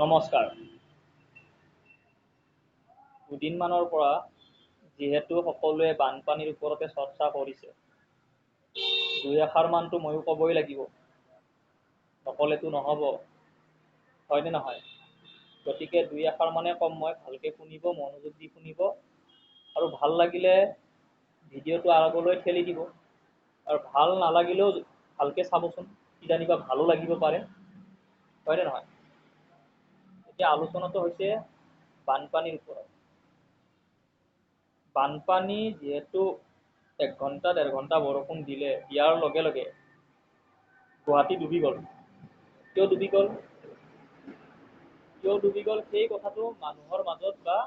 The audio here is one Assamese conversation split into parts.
নমস্কাৰ। দুদিনমানৰ পৰা যিহেতু সকলোৱে বানপানীৰ ওপৰতে চৰ্চা কৰিছে, দুই এষাৰ মানটো ময়ো ক'বই লাগিব, নক'লেতো নহ'ব, হয়নে নহয়? গতিকে দুই এষাৰ মানে ক'ম মই, ভালকৈ শুনিব, মনোযোগ দি শুনিব, আৰু ভাল লাগিলে ভিডিঅ'টো আগলৈ ঠেলি দিব, আৰু ভাল নালাগিলেও ভালকৈ চাবচোন, কিজানিবা ভালো লাগিব পাৰে, হয়নে নহয়? এতিয়া আলোচনাটো হৈছে বানপানীৰ ওপৰত। বানপানী যিহেতু 1 ঘণ্টা 1.5 ঘণ্টা বৰষুণ দিয়াৰ লগে লগে গুৱাহাটী ডুবি গ'ল। কিয় ডুবি গ'ল? সেই কথাটো মানুহৰ মাজত বা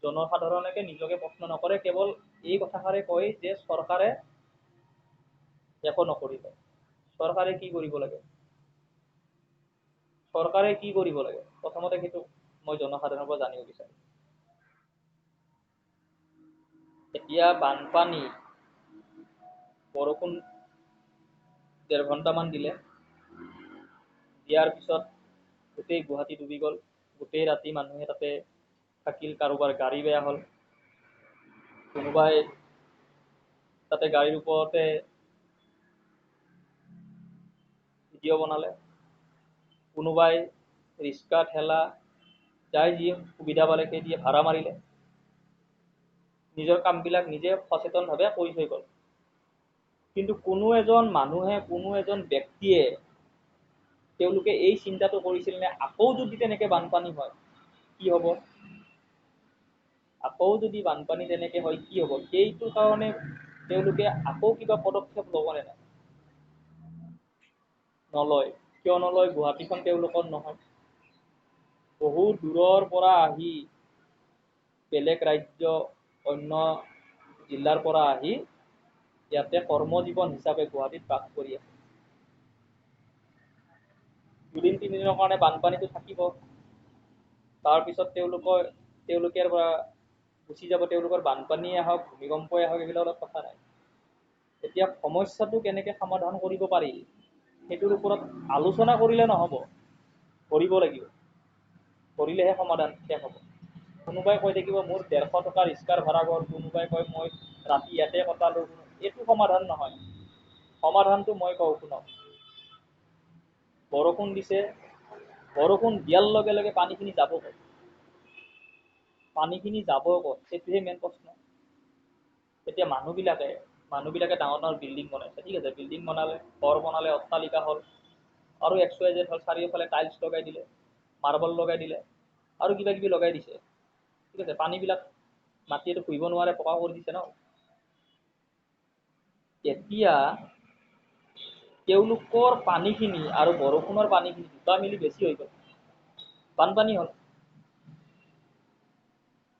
জনসাধাৰণকে নিজকে প্ৰশ্ন নকৰে, কেৱল এই কথাষাৰে কয় যে চৰকাৰে একো নকৰিব। চৰকাৰে কি কৰিব লাগে? চৰকাৰে কি কৰিব লাগে? প্ৰথমতে সেইটো মই জনসাধাৰণৰ পৰা জানিব বিচাৰোঁ। এতিয়া বানপানী বৰষুণ 1.5 ঘণ্টামান দিয়াৰ পিছত গোটেই গুৱাহাটী ডুবি গ'ল। গোটেই ৰাতি মানুহে তাতে থাকিল, কাৰোবাৰ গাড়ী বেয়া হ'ল, কোনোবাই তাতে গাড়ীৰ ওপৰতে ভিডিঅ' বনালে, কোনোবাই ৰিক্সা ঠেলা যাই যি সুবিধা পালে সেই দিয়ে ভাড়া মাৰিলে, নিজৰ কামবিলাক নিজে সচেতনভাৱে কৰি থৈ গ'ল। কিন্তু কোনো এজন মানুহে, কোনো এজন ব্যক্তিয়ে তেওঁলোকে এই চিন্তাটো কৰিছিল নে, আকৌ যদি তেনেকে বানপানী হয় কি হ'ব? আকৌ যদি বানপানী তেনেকে হয় কি হ'ব? সেইটো কাৰণে তেওঁলোকে আকৌ কিবা পদক্ষেপ ল'ব নে নাই? নলয়। কিয় নলয়? গুৱাহাটীখন তেওঁলোকৰ নহয়। বহু দূৰৰ পৰা আহি, বেলেগ ৰাজ্য, অন্য জিলাৰ পৰা আহি ইয়াতে কৰ্মজীৱন হিচাপে গুৱাহাটীত বাস কৰি আছে। 2-3 দিনৰ কাৰণে বানপানীটো থাকিব, তাৰপিছত তেওঁলোকে পৰা গুচি যাব। তেওঁলোকৰ বানপানীয়ে হওক, ভূমিকম্পই হওক, এইবিলাকৰ কথা নাই। এতিয়া সমস্যাটো কেনেকে সমাধান কৰিব পাৰি সেইটোৰ ওপৰত আলোচনা কৰিলে নহ'ব, কৰিব লাগিব। কৰিলেহে সমাধান শেষ হ'ব। কোনোবাই কৈ থাকিব মোৰ 150 টকা ৰিক্সাৰ ভাড়া গ'ল, কোনোবাই কয় মই ৰাতি ইয়াতে কটালো। এইটো সমাধান নহয়। সমাধানটো মই কওঁ শুনক। বৰষুণ দিছে, বৰষুণ দিয়াৰ লগে লগে পানীখিনি যাব ক'ত? পানীখিনি যাব ক'ত? সেইটোহে মেইন প্ৰশ্ন। এতিয়া মানুহবিলাকে ডাঙৰ ডাঙৰ বিল্ডিং বনাইছে, ঠিক আছে, বিল্ডিং বনালে, ঘৰ বনালে, অট্টালিকা হ'ল, আৰু XYZ হ'ল, চাৰিওফালে টাইলছ লগাই দিলে, মাৰ্বল লগাই দিলে, আৰু কিবা কিবি লগাই দিছে, ঠিক আছে। পানীবিলাক মাটিয়েটো শুহিব নোৱাৰে, পকা কৰি দিছে ন। এতিয়া তেওঁলোকৰ পানীখিনি আৰু বৰষুণৰ পানীখিনি দুটা মিলি বেছি হৈ গ'ল, বানপানী হ'ল।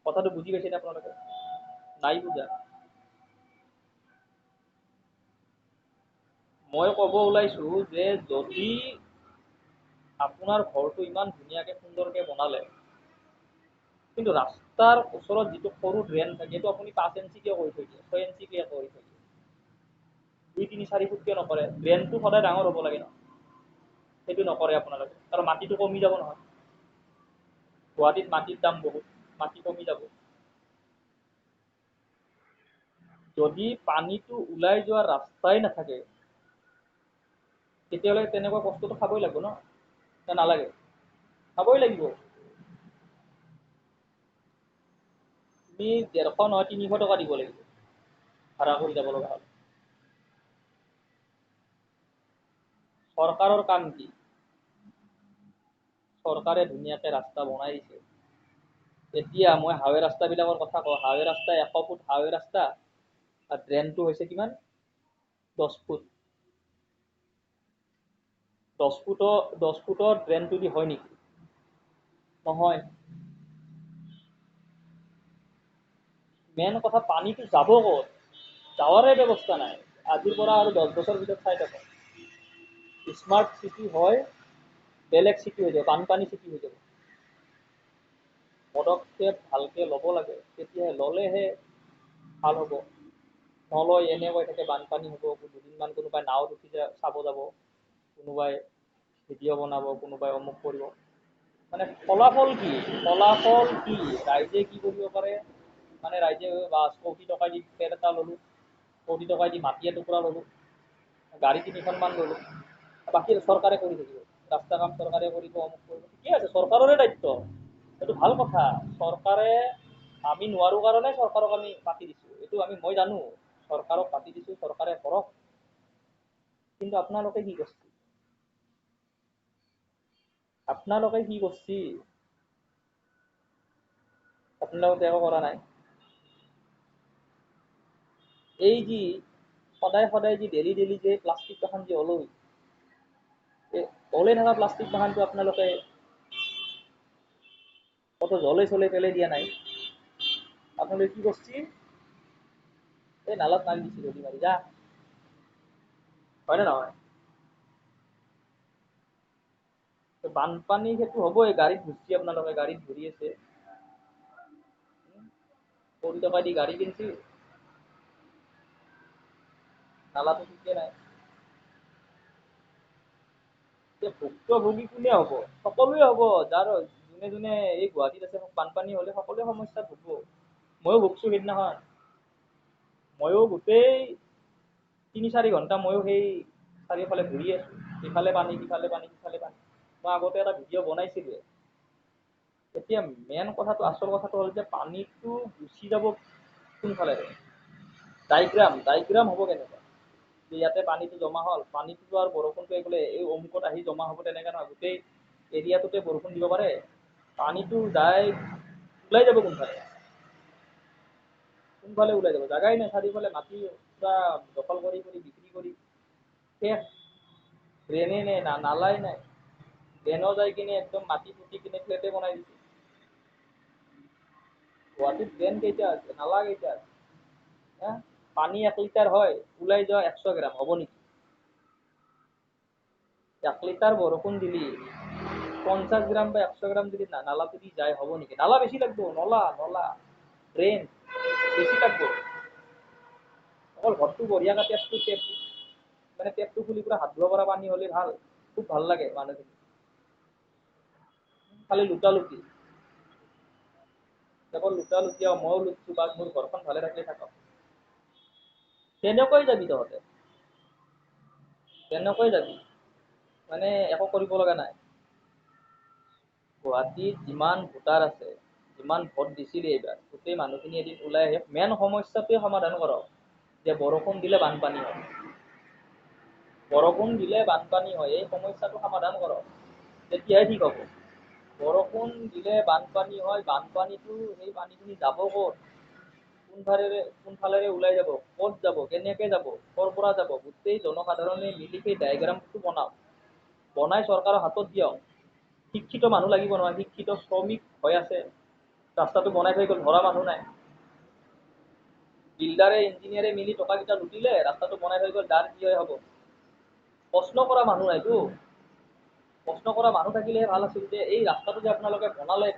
কথাটো বুজি পাইছেনে আপোনালোকে? নাই বুজা। মই ক'ব ওলাইছো যে যদি আপোনাৰ ঘৰটো ইমান ধুনীয়াকে সুন্দৰকে বনালে, কিন্তু ৰাস্তাৰ ওচৰত যিটো সৰু ড্ৰেইন থাকে সেইটো আপুনি 5 ইঞ্চি কিয় কৰি থৈ দিয়ে, 6 ইঞ্চি কিয় কৰি থৈ দিয়ে, 2-3-4 ফুট কিয় নকৰে? ড্ৰেইনটো সদায় ডাঙৰ হ'ব লাগে ন। সেইটো নকৰে আপোনালোকে, আৰু মাটিটো কমি যাব নহয়। গুৱাহাটীত মাটিৰ দাম বহুত, মাটি কমি যাব। যদি পানীটো ওলাই যোৱাৰ ৰাস্তাই নাথাকে, তেতিয়াহ'লে তেনেকুৱা কষ্টটো খাবই লাগিব ন, নে নালাগে? খাবই লাগিব। তুমি 150 নহয় 300 টকা দিব লাগিব ভাড়া কৰি যাব লগা হ'ল। চৰকাৰৰ কাম কি? চৰকাৰে ধুনীয়াকে ৰাস্তা বনাই দিছে। এতিয়া মই হাইৱে ৰাস্তাবিলাকৰ কথা কওঁ। হাইৱে ৰাস্তা 100 ফুট হাইৱে ৰাস্তা, আৰু ড্ৰেইনটো হৈছে কিমান? 10 ফুট। 10 ফুটৰ ড্ৰেইনটো দি হয় নেকি? নহয়। মেইন কথা পানীটো যাব ক'ত? যাৱাৰে ব্যৱস্থা নাই। আজিৰ পৰা আৰু 10 বছৰ ভিতৰত চাই থাকক, স্মাৰ্ট চিটি হয় বেলেগ চিটি হৈ যাব, বানপানী চিটি হৈ যাব। পদক্ষেপ ভালকে ল'ব লাগে, তেতিয়াহে ল'লেহে ভাল হ'ব। নলয় এনে কৈ থাকে বানপানী হ'ব, দুদিনমান কোনোবাই নাৱত উঠি চাব যাব, কোনোবাই ভিডিঅ' বনাব, কোনোবাই অমুক কৰিব। মানে ফলাফল কি? ফলাফল কি? ৰাইজে কি কৰিব পাৰে? মানে ৰাইজে কোটি টকা দি ফেৰ এটা ল'লো, কোটি টকা দি মাটি এটুকুৰা ল'লো, গাড়ী 3খনমান ল'লো, বাকী চৰকাৰে কৰি থাকিব, ৰাস্তা কাম চৰকাৰে কৰিব, অমুক কৰিব, ঠিকে আছে, চৰকাৰৰে দায়িত্ব, এইটো ভাল কথা। চৰকাৰে, আমি নোৱাৰো কাৰণে চৰকাৰক আমি পাতি দিছো, এইটো মই জানো, চৰকাৰক পাতি দিছো, চৰকাৰে কৰক, কিন্তু আপোনালোকে কি কৰিছে? আপোনালোকে কি কৰিছে? আপোনালোকে একো কৰা নাই। এই যি সদায় সদায় যি ডেইলি ডেইলি যে প্লাষ্টিক বাহন যে ওলয়, এই ওলাই থকা প্লাষ্টিক বাহনটো আপোনালোকে কত জলে চলে পেলাই দিয়া নাই, আপোনালোকে কি করছি, এই নালাত নামি দিছি, নদী মারি যা, হয় না নহয়? তো বানপানী সেইটো হবই, গাড়ীত ঘুরছি, আপোনালোকে গাড়ীত ঘূৰি আছে, কোটি টকা দি গাড়ী কিনছি, নালাটো ঠিকে নাই। ভুক্তভোগী কোনে হব? সকলোৱে হব, যাৰ যোনে যোনে এই গুৱাহাটীত আছে, বানপানী হলে সকলোৱে সমস্যাত ভুগব। ময়ো ভুগছো সিদিনাখন, ময়ো গোটেই 3-4 ঘণ্টা ময়ো সেই চাৰিওফালে ঘূৰি আছো, ইফালে পানী সিফালে পানী সিফালে পানী। মই আগতে এটা ভিডিঅ' বনাইছিলোৱে। এতিয়া মেইন কথাটো, আচল কথাটো হ'ল যে পানীটো গুচি যাব কোনফালে, ডাইগ্ৰাম হ'ব কেনেকুৱা, যে ইয়াতে পানীটো জমা হ'ল, পানীটো আৰু বৰষুণটো বোলে এই অমুকত আহি জমা হ'ব, তেনেকে নহয়, গোটেই এৰিয়াটোতে বৰষুণ দিব পাৰে, পানীটো ওলাই যাব কোনফালে, কোনফালে ওলাই যাব, জাগাই নাই, চাৰিওফালে মাটি পুৰা দখল কৰি কৰি বিক্ৰী কৰি শেষ, ড্ৰেইনে নাই, নালাই নাই, ড্ৰেইনো যাই কিনে একদম মাটি পুতি কিনে ফ্লেটে বনাই দিছে। গুৱাহাটীত ড্ৰেইন কেইটা আছে, নালা কেইটা আছে? হা? পানী 1 লিটাৰ হয়, ওলাই যোৱা 100 গ্ৰাম হ'ব নেকি? 1 লিটাৰ বৰষুণ দিলি 50 গ্ৰাম বা 100 গ্ৰাম যদি নালাটো দি যায়, হ'ব নেকি? নালা বেছি লাগব, নলা ড্ৰেইন বেছি লাগব। অকল ঘৰটো বঢ়িয়াকে টেপটো খুলি পুৰা হাত ধুব পৰা পানী হ'লে ভাল, খুব ভাল লাগে মানুহখিনি। খালি লুটা-লুটি, কেৱল লুটা-লুটি, আৰু ময়ো লুটছো, বা মোৰ ঘৰখন ভালে থাকিলে থাকক, তেনেকৈ যাবি তহঁতে, তেনেকৈ যাবি, মানে একো কৰিব লগা নাই। গুৱাহাটীত যিমান ভোটাৰ আছে, যিমান ভোট দিছিলে এইবাৰ, গোটেই মানুহখিনি এদিন ওলাই আহি মেইন সমস্যাটোৱে সমাধান কৰক, যে বৰষুণ দিলে বানপানী হয়, বৰষুণ দিলে বানপানী হয়, এই সমস্যাটো সমাধান কৰক, তেতিয়াহে ঠিক হ'ব। বৰষুণ দিলে বানপানী হয়, বানপানীটো সেই পানীখিনি যাব ক'ত? কোনফালেৰে ওলাই যাব, ক'ত যাব, কেনেকে যাব, ক'ৰ পৰা যাব, গোটেই জনসাধাৰণে মিলি সেই ডায়েগ্ৰামটো বনাওক, বনাই চৰকাৰৰ হাতত দিয়ক। শিক্ষিত মানুহ লাগিব নহয়, শিক্ষিত শ্ৰমিক হৈ আছে, ৰাস্তাটো বনাই থৈ গ'ল, ধৰা মানুহ নাই। বিল্ডাৰে ইঞ্জিনিয়াৰে মিলি টকাকেইটা লুটিলে, ৰাস্তাটো বনাই থৈ গ'ল, যাৰ যি হয় হ'ব। প্ৰশ্ন কৰা মানুহ নাইতো, প্ৰশ্ন কৰা মানুহ থাকিলেহে ভাল আছিল, যে এই ৰাস্তাটো যে আপোনালোকে বনালে,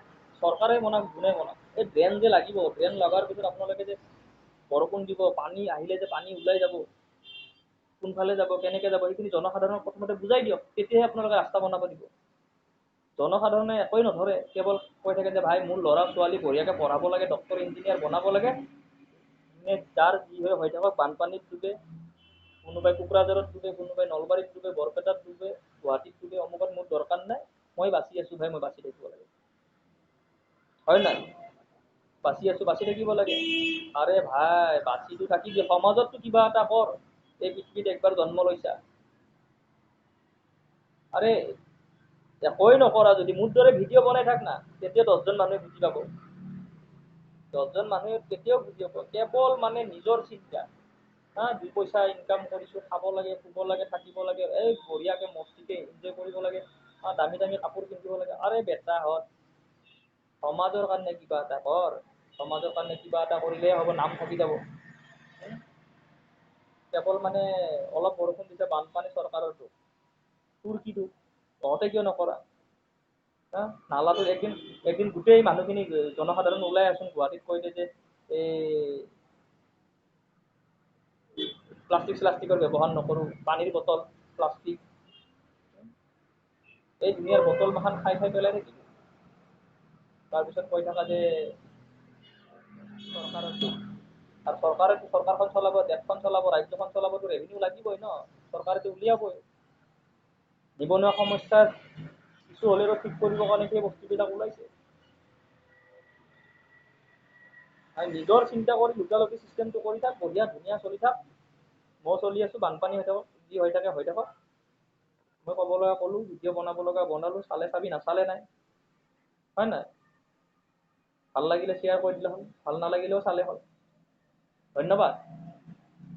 চৰকাৰে বনাওক, যোনে বনাওক, এই ড্ৰেইন যে লাগিব, ড্ৰেইন লগাৰ পিছত আপোনালোকে যে বৰষুণ দিব, পানী আহিলে যে পানী ওলাই যাব, কোনফালে যাব, কেনেকে যাব, সেইখিনি জনসাধাৰণক প্ৰথমতে বুজাই দিয়ক, তেতিয়াহে আপোনালোকে ৰাস্তা বনাব দিব। জনসাধাৰণে একোৱে নধৰে, কেৱল কৈ থাকে যে ভাই মোৰ ল'ৰা ছোৱালী বঢ়িয়াকে পঢ়াব লাগে, ডক্তৰ ইঞ্জিনিয়াৰ বনাব লাগে, যাৰ যি হয় হৈ থাকক, বানপানীত ডুবে, কোনোবাই কোকৰাঝাৰত ডুবে, কোনোবাই নলবাৰীত ডুবে, বৰপেটাত ডুবে, গুৱাহাটীত ডুবে, অমুকত, মোৰ দৰকাৰ নাই, মই বাচি আছো ভাই, মই বাচি থাকিব লাগে, হয় নাই? বাচি থাকিব লাগে। আৰে ভাই, বাচিটো থাকিবি, সমাজতটো কিবা এটা কৰ, এই পৃথিৱীত একবাৰ জন্ম লৈছা। আৰে একোৱেই নকৰা যদি, মোৰ দৰে ভিডিঅ' বনাই থাক না, তেতিয়া 10জন মানুহে বুজি পাব। 10জন মানুহে তেতিয়াও বুজি পাব, কেৱল মানে নিজৰ চিন্তা। হা, 2 পইচা ইনকাম কৰিছো, খাব লাগে, শুব লাগে, থাকিব লাগে, এই বঢ়িয়াকে মস্তিকে এনজয় কৰিব লাগে, দামী দামী কাপোৰ পিন্ধিব লাগে, আৰে বেটাহঁত, সমাজৰ কাৰণে কিবা এটা কৰ, সমাজৰ কাৰণে কিবা এটা কৰিলেহে হ'ব, নাম থাকি যাব। কেৱল মানে অলপ বৰষুণ দিছে বানপানী চৰকাৰৰ দুখ, তোৰ কি দুখ, তহঁতে কিয় নকৰা? হা, নালাটো একদিন গোটেই মানুহখিনি জনসাধাৰণ ওলাই আছোন, গুৱাহাটীত কৈ দে যে এই প্লাষ্টিকৰ ব্যৱহাৰ নকৰোঁ, পানীৰ বটল প্লাষ্টিক, এই দুনীয়াৰ বটল মাখান খাই খাই পেলাই থাকিব। তাৰপিছত কৈ থাকা যে চৰকাৰৰ দুখ। আৰু চৰকাৰখন চলাব, দেশখন চলাব, ৰাজ্যখন চলাবতো ৰেভিনিউ লাগিবই ন, চৰকাৰেতো উলিয়াবই। নিবনুৱা সমস্যা কিছু হ'লেও ঠিক কৰিবৰ কাৰণে সেই বস্তুবিলাক ওলাইছে। আৰু নিজৰ চিন্তা কৰি লোকালতি চিষ্টেমটো কৰি থাক, বঢ়িয়া ধুনীয়া চলি থাক। মই চলি আছো, বানপানী হৈ থাকক, যি হৈ থাকে হৈ থাকক। মই ক'ব লগা ক'লো, ভিডিঅ' বনাব লগা বনালো, চালে চাবি, নাচালে নাই। হয় নাই? ভাল লাগিলে শ্বেয়াৰ কৰি দিলে হ'ল, ভাল নালাগিলেও চালে হ'ল। ধন্যবাদ।